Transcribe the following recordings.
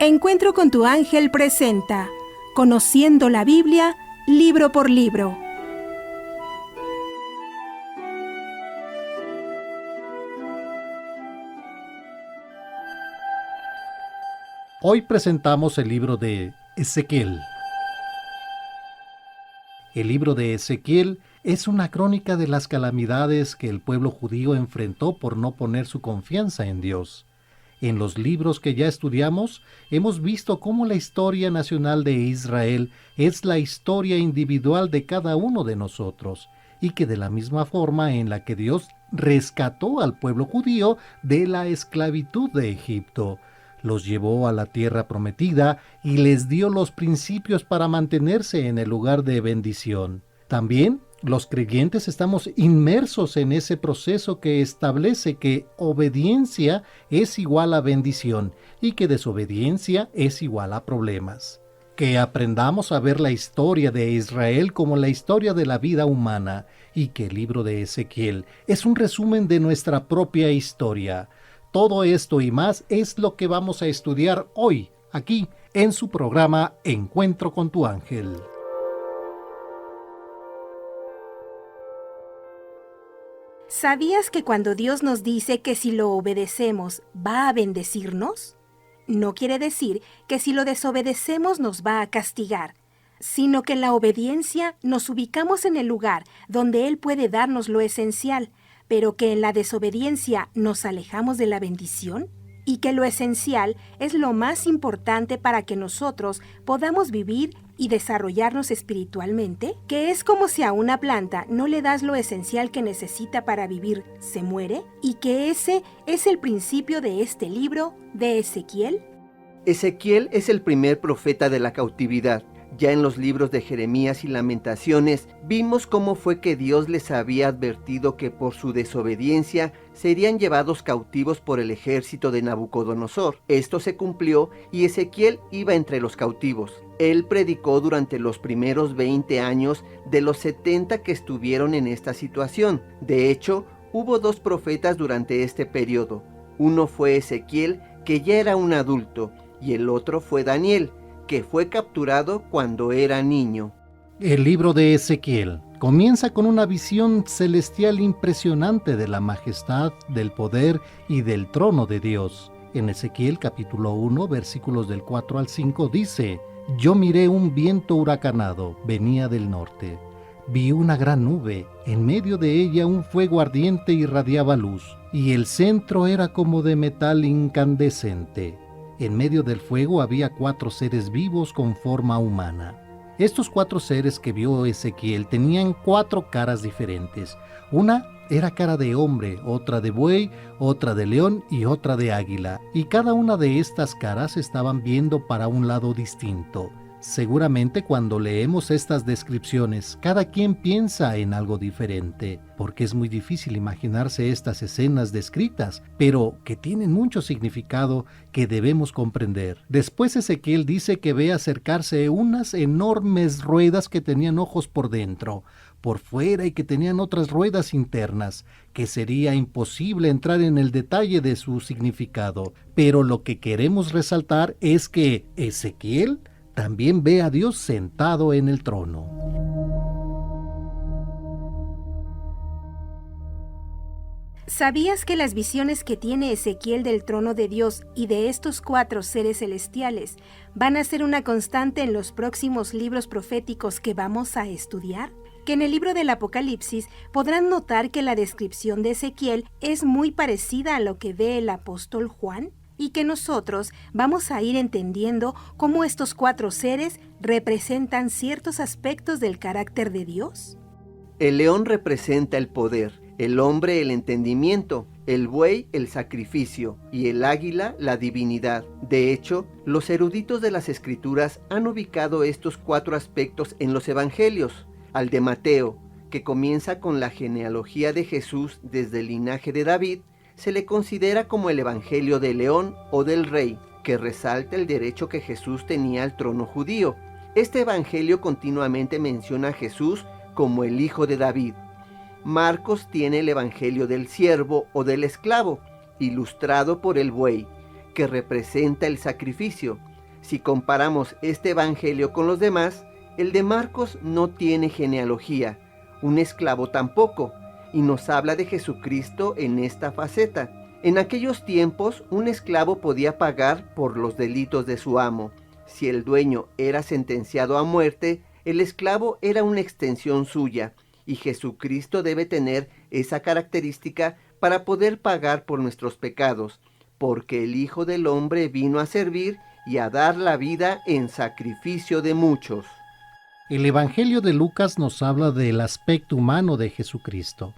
Encuentro con tu ángel presenta Conociendo la Biblia, libro por libro. Hoy presentamos el libro de Ezequiel. El libro de Ezequiel es una crónica de las calamidades que el pueblo judío enfrentó por no poner su confianza en Dios. En los libros que ya estudiamos, hemos visto cómo la historia nacional de Israel es la historia individual de cada uno de nosotros, y que de la misma forma en la que Dios rescató al pueblo judío de la esclavitud de Egipto, los llevó a la tierra prometida y les dio los principios para mantenerse en el lugar de bendición. También los creyentes estamos inmersos en ese proceso que establece que obediencia es igual a bendición y que desobediencia es igual a problemas. Que aprendamos a ver la historia de Israel como la historia de la vida humana y que el libro de Ezequiel es un resumen de nuestra propia historia. Todo esto y más es lo que vamos a estudiar hoy, aquí, en su programa Encuentro con tu ángel. ¿Sabías que cuando Dios nos dice que si lo obedecemos va a bendecirnos? No quiere decir que si lo desobedecemos nos va a castigar, sino que en la obediencia nos ubicamos en el lugar donde Él puede darnos lo esencial, pero que en la desobediencia nos alejamos de la bendición, y que lo esencial es lo más importante para que nosotros podamos vivir y desarrollarnos espiritualmente, que es como si a una planta no le das lo esencial que necesita para vivir, se muere, y que ese es el principio de este libro de Ezequiel. Ezequiel es el primer profeta de la cautividad. Ya en los libros de Jeremías y Lamentaciones vimos cómo fue que Dios les había advertido que por su desobediencia serían llevados cautivos por el ejército de Nabucodonosor. Esto se cumplió y Ezequiel iba entre los cautivos. Él predicó durante los primeros 20 años de los 70 que estuvieron en esta situación. De hecho, hubo 2 profetas durante este periodo. Uno fue Ezequiel, que ya era un adulto, y el otro fue Daniel, que fue capturado cuando era niño. El libro de Ezequiel comienza con una visión celestial impresionante de la majestad, del poder y del trono de Dios. En Ezequiel capítulo 1, versículos del 4 al 5 dice: Yo miré un viento huracanado, venía del norte. Vi una gran nube, en medio de ella un fuego ardiente irradiaba luz, y el centro era como de metal incandescente. En medio del fuego había 4 seres vivos con forma humana. Estos 4 seres que vio Ezequiel tenían 4 caras diferentes. Una era cara de hombre, otra de buey, otra de león y otra de águila. Y cada una de estas caras estaban viendo para un lado distinto. Seguramente cuando leemos estas descripciones, cada quien piensa en algo diferente, porque es muy difícil imaginarse estas escenas descritas, pero que tienen mucho significado que debemos comprender. Después Ezequiel dice que ve acercarse unas enormes ruedas que tenían ojos por dentro, por fuera, y que tenían otras ruedas internas, que sería imposible entrar en el detalle de su significado. Pero lo que queremos resaltar es que Ezequiel también ve a Dios sentado en el trono. ¿Sabías que las visiones que tiene Ezequiel del trono de Dios y de estos 4 seres celestiales van a ser una constante en los próximos libros proféticos que vamos a estudiar? Que en el libro del Apocalipsis podrán notar que la descripción de Ezequiel es muy parecida a lo que ve el apóstol Juan, y que nosotros vamos a ir entendiendo cómo estos 4 seres representan ciertos aspectos del carácter de Dios. El león representa el poder, el hombre el entendimiento, el buey el sacrificio y el águila la divinidad. De hecho, los eruditos de las Escrituras han ubicado estos 4 aspectos en los evangelios. Al de Mateo, que comienza con la genealogía de Jesús desde el linaje de David, se le considera como el evangelio del león o del rey, que resalta el derecho que Jesús tenía al trono judío. Este evangelio continuamente menciona a Jesús como el hijo de David. Marcos tiene el evangelio del siervo o del esclavo, ilustrado por el buey, que representa el sacrificio, Si comparamos este evangelio con los demás, el de Marcos no tiene genealogía, un esclavo tampoco, y nos habla de Jesucristo en esta faceta. En aquellos tiempos, un esclavo podía pagar por los delitos de su amo. Si el dueño era sentenciado a muerte, el esclavo era una extensión suya, y Jesucristo debe tener esa característica para poder pagar por nuestros pecados, porque el Hijo del Hombre vino a servir y a dar la vida en sacrificio de muchos. El Evangelio de Lucas nos habla del aspecto humano de Jesucristo.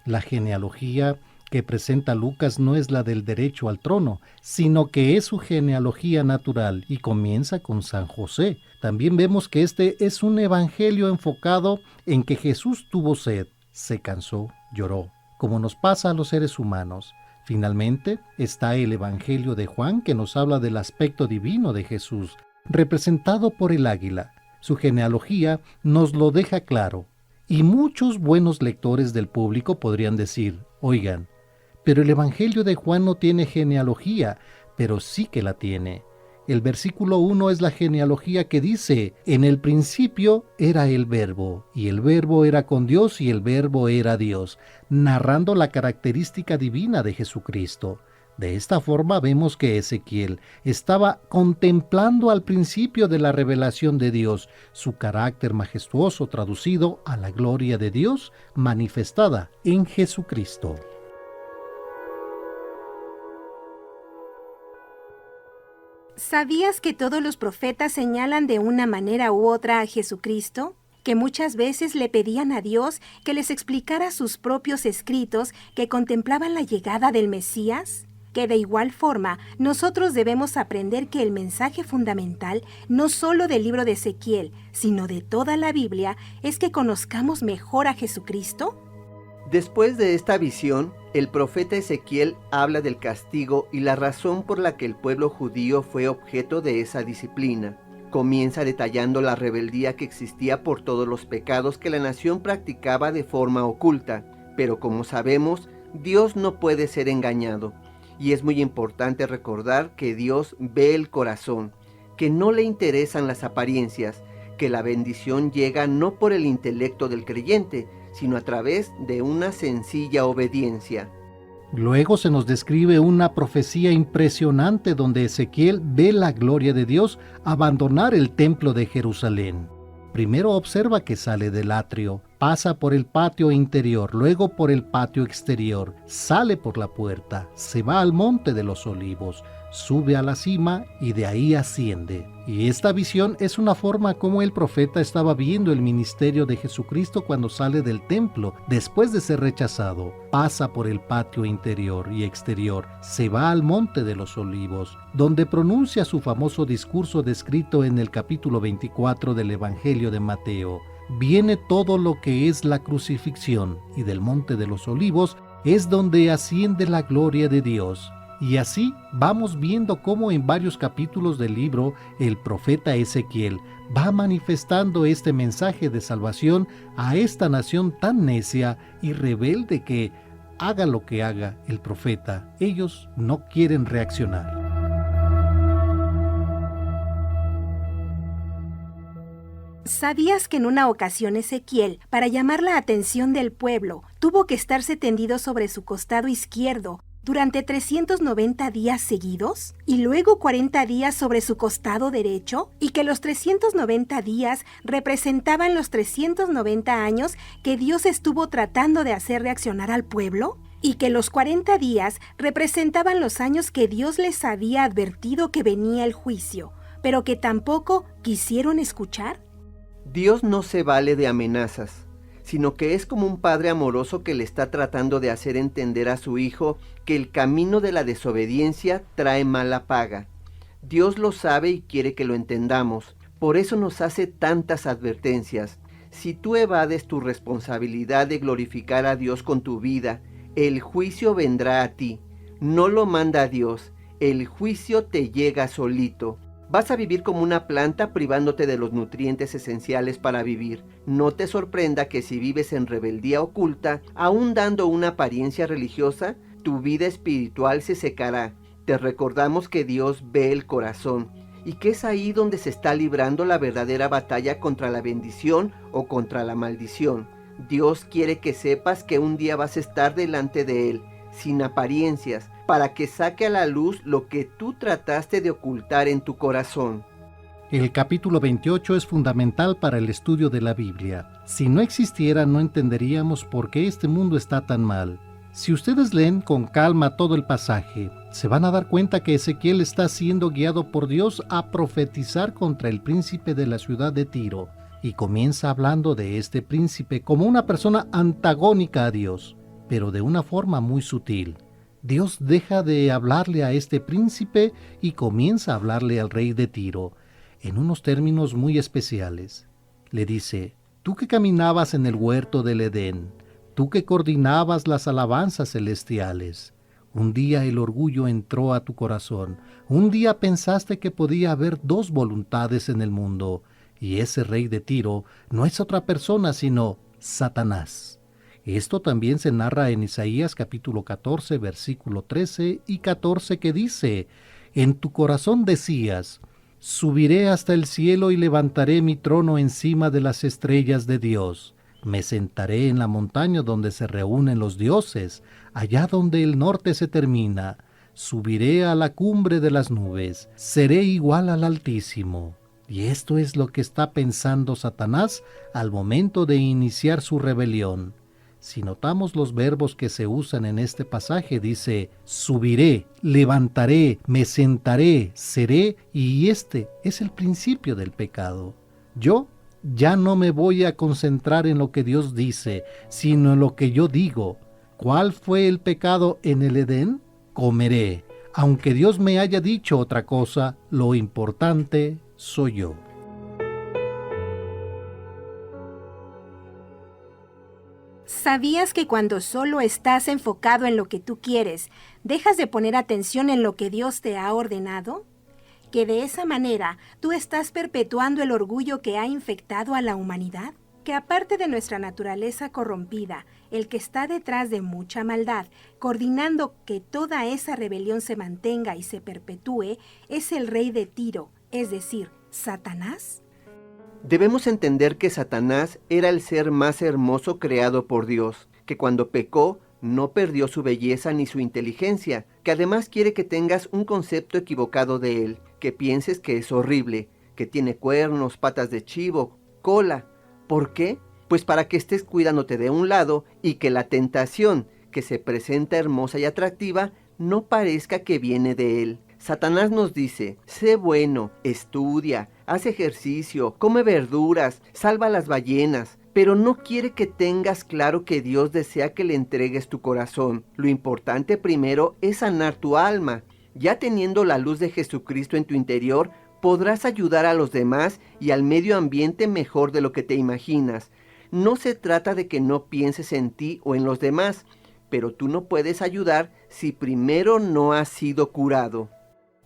La genealogía que presenta Lucas no es la del derecho al trono, sino que es su genealogía natural y comienza con San José. También vemos que este es un evangelio enfocado en que Jesús tuvo sed, se cansó, lloró, como nos pasa a los seres humanos. Finalmente está el Evangelio de Juan, que nos habla del aspecto divino de Jesús, representado por el águila. Su genealogía nos lo deja claro, y muchos buenos lectores del público podrían decir, oigan, pero el Evangelio de Juan no tiene genealogía, pero sí que la tiene. El versículo 1 es la genealogía que dice, en el principio era el Verbo, y el Verbo era con Dios, y el Verbo era Dios, narrando la característica divina de Jesucristo. De esta forma vemos que Ezequiel estaba contemplando al principio de la revelación de Dios, su carácter majestuoso traducido a la gloria de Dios manifestada en Jesucristo. ¿Sabías que todos los profetas señalan de una manera u otra a Jesucristo? Que muchas veces le pedían a Dios que les explicara sus propios escritos que contemplaban la llegada del Mesías. Que de igual forma nosotros debemos aprender que el mensaje fundamental, no solo del libro de Ezequiel, sino de toda la Biblia, es que conozcamos mejor a Jesucristo. Después de esta visión, el profeta Ezequiel habla del castigo y la razón por la que el pueblo judío fue objeto de esa disciplina. Comienza detallando la rebeldía que existía por todos los pecados que la nación practicaba de forma oculta, pero como sabemos, Dios no puede ser engañado. Y es muy importante recordar que Dios ve el corazón, que no le interesan las apariencias, que la bendición llega no por el intelecto del creyente, sino a través de una sencilla obediencia. Luego se nos describe una profecía impresionante donde Ezequiel ve la gloria de Dios abandonar el templo de Jerusalén. Primero observa que sale del atrio, pasa por el patio interior, luego por el patio exterior, sale por la puerta, se va al monte de los olivos, sube a la cima y de ahí asciende. Y esta visión es una forma como el profeta estaba viendo el ministerio de Jesucristo cuando sale del templo, después de ser rechazado. Pasa por el patio interior y exterior, se va al monte de los olivos, donde pronuncia su famoso discurso descrito en el capítulo 24 del Evangelio de Mateo. Viene todo lo que es la crucifixión, y del monte de los olivos es donde asciende la gloria de Dios. Y así vamos viendo cómo en varios capítulos del libro el profeta Ezequiel va manifestando este mensaje de salvación a esta nación tan necia y rebelde que, haga lo que haga el profeta, ellos no quieren reaccionar. ¿Sabías que en una ocasión Ezequiel, para llamar la atención del pueblo, tuvo que estarse tendido sobre su costado izquierdo durante 390 días seguidos, y luego 40 días sobre su costado derecho, y que los 390 días representaban los 390 años que Dios estuvo tratando de hacer reaccionar al pueblo? ¿Y que los 40 días representaban los años que Dios les había advertido que venía el juicio, pero que tampoco quisieron escuchar? Dios no se vale de amenazas, sino que es como un padre amoroso que le está tratando de hacer entender a su hijo que el camino de la desobediencia trae mala paga. Dios lo sabe y quiere que lo entendamos, por eso nos hace tantas advertencias. Si tú evades tu responsabilidad de glorificar a Dios con tu vida, el juicio vendrá a ti. No lo manda Dios, el juicio te llega solito. Vas a vivir como una planta privándote de los nutrientes esenciales para vivir. No te sorprenda que si vives en rebeldía oculta, aún dando una apariencia religiosa, tu vida espiritual se secará. Te recordamos que Dios ve el corazón y que es ahí donde se está librando la verdadera batalla contra la bendición o contra la maldición. Dios quiere que sepas que un día vas a estar delante de Él, sin apariencias, para que saque a la luz lo que tú trataste de ocultar en tu corazón. El capítulo 28 es fundamental para el estudio de la Biblia. Si no existiera, no entenderíamos por qué este mundo está tan mal. Si ustedes leen con calma todo el pasaje, se van a dar cuenta que Ezequiel está siendo guiado por Dios a profetizar contra el príncipe de la ciudad de Tiro, y comienza hablando de este príncipe como una persona antagónica a Dios, pero de una forma muy sutil. Dios deja de hablarle a este príncipe y comienza a hablarle al rey de Tiro, en unos términos muy especiales. Le dice: tú que caminabas en el huerto del Edén, tú que coordinabas las alabanzas celestiales, un día el orgullo entró a tu corazón, un día pensaste que podía haber dos voluntades en el mundo, y ese rey de Tiro no es otra persona sino Satanás. Esto también se narra en Isaías capítulo 14, versículo 13 y 14, que dice: en tu corazón decías: subiré hasta el cielo y levantaré mi trono encima de las estrellas de Dios. Me sentaré en la montaña donde se reúnen los dioses, allá donde el norte se termina. Subiré a la cumbre de las nubes, seré igual al Altísimo. Y esto es lo que está pensando Satanás al momento de iniciar su rebelión. Si notamos los verbos que se usan en este pasaje, dice: subiré, levantaré, me sentaré, seré, y este es el principio del pecado. Yo ya no me voy a concentrar en lo que Dios dice, sino en lo que yo digo. ¿Cuál fue el pecado en el Edén? Comeré. Aunque Dios me haya dicho otra cosa, lo importante soy yo. ¿Sabías que cuando solo estás enfocado en lo que tú quieres, dejas de poner atención en lo que Dios te ha ordenado? Que de esa manera tú estás perpetuando el orgullo que ha infectado a la humanidad. Que aparte de nuestra naturaleza corrompida, el que está detrás de mucha maldad, coordinando que toda esa rebelión se mantenga y se perpetúe, es el rey de Tiro, es decir, Satanás. Debemos entender que Satanás era el ser más hermoso creado por Dios, que cuando pecó no perdió su belleza ni su inteligencia, que además quiere que tengas un concepto equivocado de él, que pienses que es horrible, que tiene cuernos, patas de chivo, cola. ¿Por qué? Pues para que estés cuidándote de un lado y que la tentación, que se presenta hermosa y atractiva, no parezca que viene de él. Satanás nos dice: sé bueno, estudia, haz ejercicio, come verduras, salva a las ballenas, pero no quiere que tengas claro que Dios desea que le entregues tu corazón. Lo importante primero es sanar tu alma. Ya teniendo la luz de Jesucristo en tu interior, podrás ayudar a los demás y al medio ambiente mejor de lo que te imaginas. No se trata de que no pienses en ti o en los demás, pero tú no puedes ayudar si primero no has sido curado.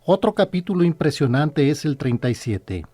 Otro capítulo impresionante es el 37,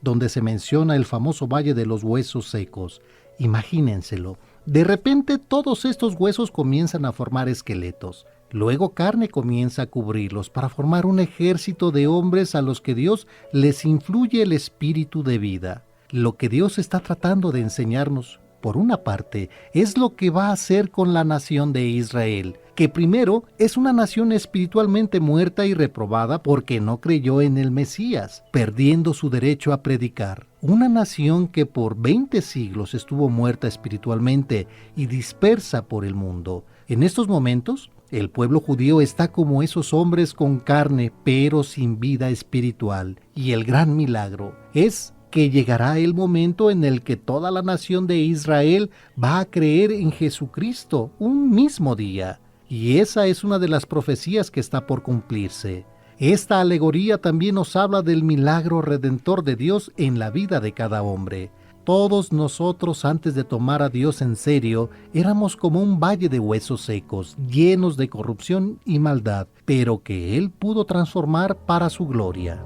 donde se menciona el famoso Valle de los Huesos Secos. Imagínenselo. De repente todos estos huesos comienzan a formar esqueletos. Luego carne comienza a cubrirlos para formar un ejército de hombres a los que Dios les influye el espíritu de vida. Lo que Dios está tratando de enseñarnos, por una parte, es lo que va a hacer con la nación de Israel, que primero es una nación espiritualmente muerta y reprobada porque no creyó en el Mesías, perdiendo su derecho a predicar. Una nación que por 20 siglos estuvo muerta espiritualmente y dispersa por el mundo. En estos momentos, el pueblo judío está como esos hombres con carne, pero sin vida espiritual. Y el gran milagro es que llegará el momento en el que toda la nación de Israel va a creer en Jesucristo un mismo día. Y esa es una de las profecías que está por cumplirse. Esta alegoría también nos habla del milagro redentor de Dios en la vida de cada hombre. Todos nosotros, antes de tomar a Dios en serio, éramos como un valle de huesos secos, llenos de corrupción y maldad, pero que Él pudo transformar para su gloria.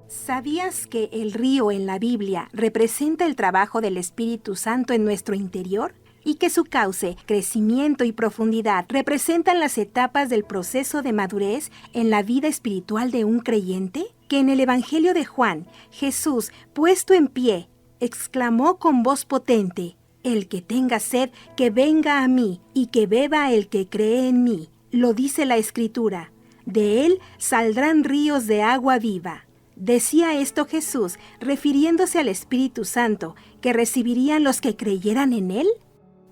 ¿Sabías que el río en la Biblia representa el trabajo del Espíritu Santo en nuestro interior? y que su cauce, crecimiento y profundidad representan las etapas del proceso de madurez en la vida espiritual de un creyente? Que en el Evangelio de Juan, Jesús, puesto en pie, exclamó con voz potente: «El que tenga sed, que venga a mí, y que beba el que cree en mí». Lo dice la Escritura: «De él saldrán ríos de agua viva». Decía esto Jesús refiriéndose al Espíritu Santo que recibirían los que creyeran en él.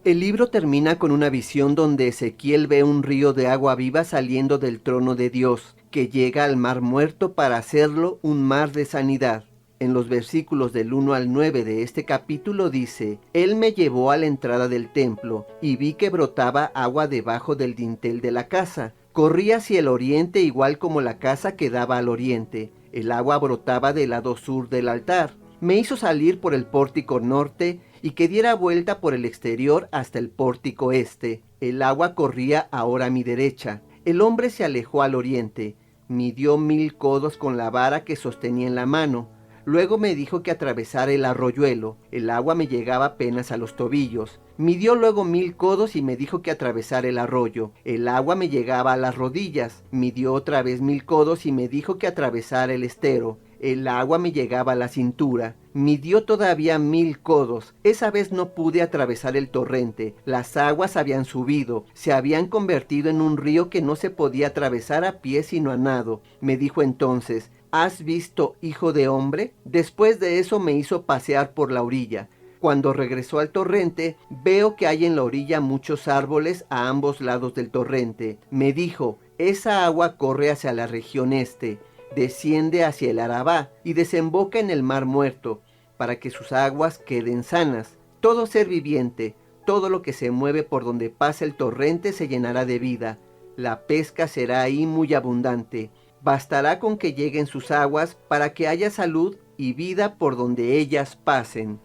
El libro termina con una visión donde Ezequiel ve un río de agua viva saliendo del trono de Dios, que llega al mar muerto para hacerlo un mar de sanidad. En los versículos del 1 al 9 de este capítulo dice: «Él me llevó a la entrada del templo, y vi que brotaba agua debajo del dintel de la casa. Corría hacia el oriente igual como la casa que daba al oriente. El agua brotaba del lado sur del altar. Me hizo salir por el pórtico norte y que diera vuelta por el exterior hasta el pórtico este. El agua corría ahora a mi derecha. El hombre se alejó al oriente. Midió 1000 codos con la vara que sostenía en la mano. Luego me dijo que atravesara el arroyuelo. El agua me llegaba apenas a los tobillos. Midió luego 1000 codos y me dijo que atravesara el arroyo. El agua me llegaba a las rodillas. Midió otra vez 1000 codos y me dijo que atravesara el estero. El agua me llegaba a la cintura. Midió todavía 1000 codos. Esa vez no pude atravesar el torrente. Las aguas habían subido. Se habían convertido en un río que no se podía atravesar a pie sino a nado. Me dijo entonces: ¿Has visto, hijo de hombre? Después de eso me hizo pasear por la orilla. Cuando regresó al torrente, veo que hay en la orilla muchos árboles a ambos lados del torrente. Me dijo: esa agua corre hacia la región este, desciende hacia el Arabá y desemboca en el mar muerto, para que sus aguas queden sanas. Todo ser viviente, todo lo que se mueve por donde pasa el torrente se llenará de vida. La pesca será ahí muy abundante. Bastará con que lleguen sus aguas para que haya salud y vida por donde ellas pasen.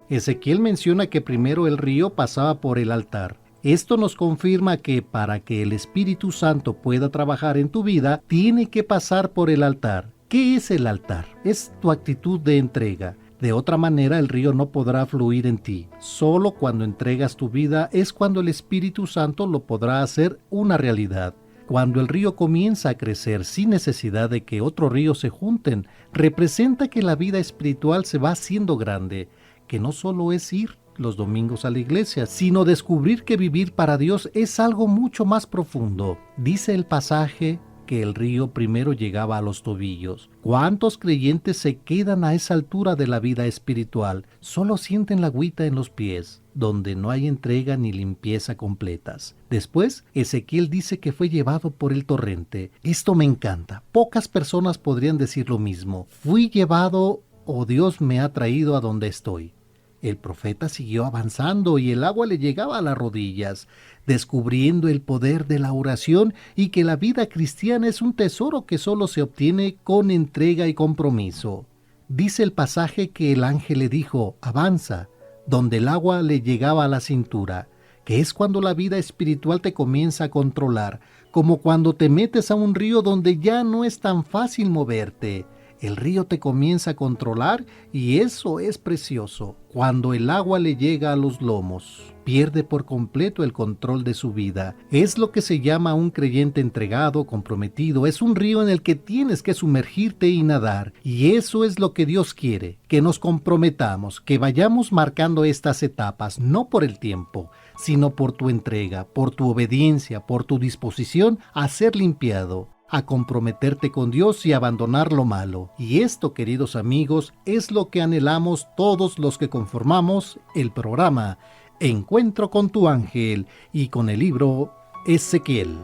Ezequiel menciona que primero el río pasaba por el altar. Esto nos confirma que para que el Espíritu Santo pueda trabajar en tu vida, tiene que pasar por el altar. ¿Qué es el altar? Es tu actitud de entrega. De otra manera, el río no podrá fluir en ti. Solo cuando entregas tu vida es cuando el Espíritu Santo lo podrá hacer una realidad. Cuando el río comienza a crecer sin necesidad de que otros ríos se junten, representa que la vida espiritual se va haciendo grande, que no solo es ir los domingos a la iglesia, sino descubrir que vivir para Dios es algo mucho más profundo. Dice el pasaje que el río primero llegaba a los tobillos. ¿Cuántos creyentes se quedan a esa altura de la vida espiritual? Solo sienten la agüita en los pies, donde no hay entrega ni limpieza completas. Después, Ezequiel dice que fue llevado por el torrente. Esto me encanta. Pocas personas podrían decir lo mismo. Fui llevado o Dios me ha traído a donde estoy. El profeta siguió avanzando y el agua le llegaba a las rodillas, descubriendo el poder de la oración y que la vida cristiana es un tesoro que solo se obtiene con entrega y compromiso. Dice el pasaje que el ángel le dijo: avanza, donde el agua le llegaba a la cintura, que es cuando la vida espiritual te comienza a controlar, como cuando te metes a un río donde ya no es tan fácil moverte. El río te comienza a controlar y eso es precioso. Cuando el agua le llega a los lomos, pierde por completo el control de su vida. Es lo que se llama un creyente entregado, comprometido. Es un río en el que tienes que sumergirte y nadar. Y eso es lo que Dios quiere, que nos comprometamos, que vayamos marcando estas etapas, no por el tiempo, sino por tu entrega, por tu obediencia, por tu disposición a ser limpiado, a comprometerte con Dios y abandonar lo malo. Y esto, queridos amigos, es lo que anhelamos todos los que conformamos el programa Encuentro con tu ángel y con el libro Ezequiel.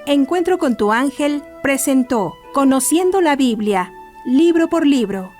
Encuentro con tu ángel presentó Conociendo la Biblia, libro por libro.